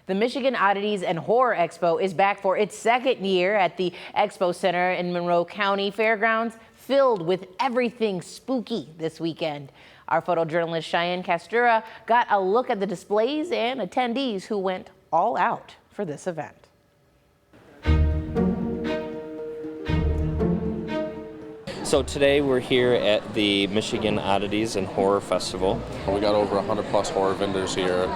The Michigan Oddities and Horror Expo is back for its second year at the Expo Center in Monroe County Fairgrounds, filled with everything spooky this weekend. Our photojournalist Cheyenne Castura got a look at the displays and attendees who went all out for this event. So today we're here at the Michigan Oddities and Horror Festival. We got over 100+ horror vendors here.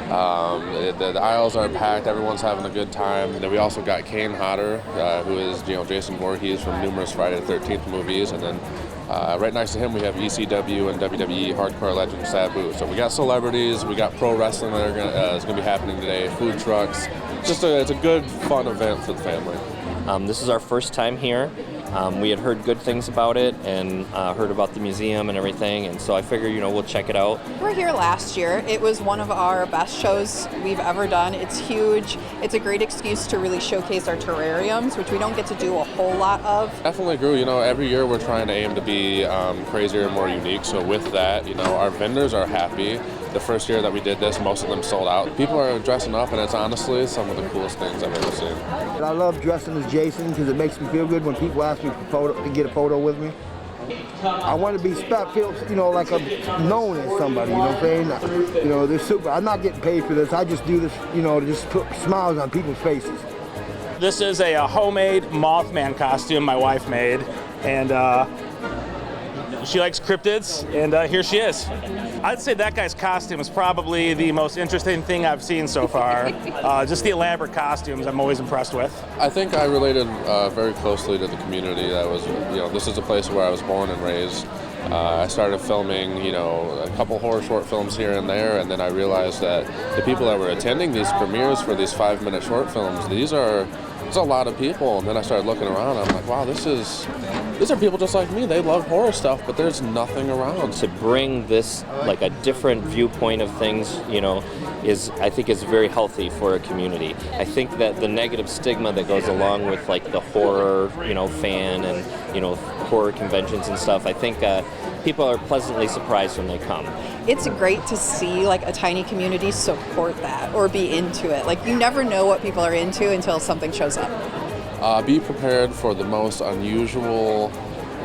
The aisles are packed, everyone's having a good time. Then we also got Kane Hodder, who is Jason Vorhees from numerous Friday the 13th movies. And then right next to him we have ECW and WWE Hardcore Electric Sabu. So we got celebrities, we got pro wrestling that is going to be happening today, food trucks. It's a good, fun event for the family. This is our first time here. We had heard good things about it and heard about the museum and everything, and so I figured, we'll check it out. We were here last year. It was one of our best shows we've ever done. It's huge. It's a great excuse to really showcase our terrariums, which we don't get to do a whole lot of. Definitely grew. Every year we're trying to aim to be crazier and more unique, so with that, our vendors are happy. The first year that we did this, most of them sold out. People are dressing up, and it's honestly some of the coolest things I've ever seen. I love dressing as Jason because it makes me feel good when people ask me to get a photo with me. I want to be feel like I'm known as somebody, you know what I'm saying? They're super. I'm not getting paid for this. I just do this, to just put smiles on people's faces. This is a homemade Mothman costume my wife made, and she likes cryptids, and here she is. I'd say that guy's costume is probably the most interesting thing I've seen so far. Just the elaborate costumes I'm always impressed with. I think I related very closely to the community. That was, this is a place where I was born and raised. I started filming, a couple horror short films here and there, and then I realized that the people that were attending these premieres for these 5-minute short films, there's a lot of people. And then I started looking around, and I'm like, wow, these are people just like me. They love horror stuff, but there's nothing around. To bring this, like a different viewpoint of things, I think is very healthy for a community. I think that the negative stigma that goes along with like the horror, fan and, horror conventions and stuff, I think people are pleasantly surprised when they come. It's great to see like a tiny community support that or be into it. Like you never know what people are into until something shows up. Be prepared for the most unusual,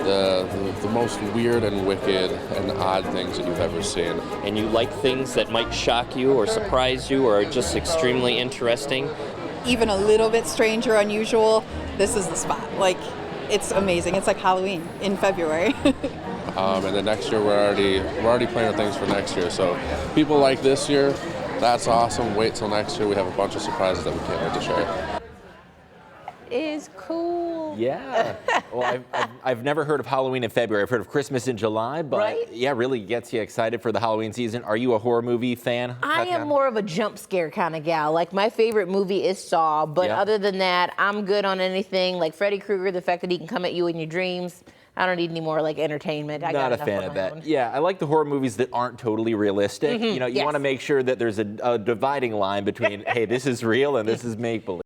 the most weird and wicked and odd things that you've ever seen. And you like things that might shock you or surprise you or are just extremely interesting. Even a little bit strange or unusual, this is the spot. Like, it's amazing. It's like Halloween in February. And then next year we're already planning things for next year. So people like this year, that's awesome. Wait till next year. We have a bunch of surprises that we can't wait to share. Is cool. Yeah. Well, I've never heard of Halloween in February. I've heard of Christmas in July, but right? Yeah, really gets you excited for the Halloween season. Are you a horror movie fan? I am more of a jump scare kind of gal. Like my favorite movie is Saw, but other than that, I'm good on anything. Like Freddy Krueger, the fact that he can come at you in your dreams. I don't need any more like entertainment. I Not got a fan of that. Own. Yeah, I like the horror movies that aren't totally realistic. You want to make sure that there's a dividing line between, hey, this is real and this is make-believe.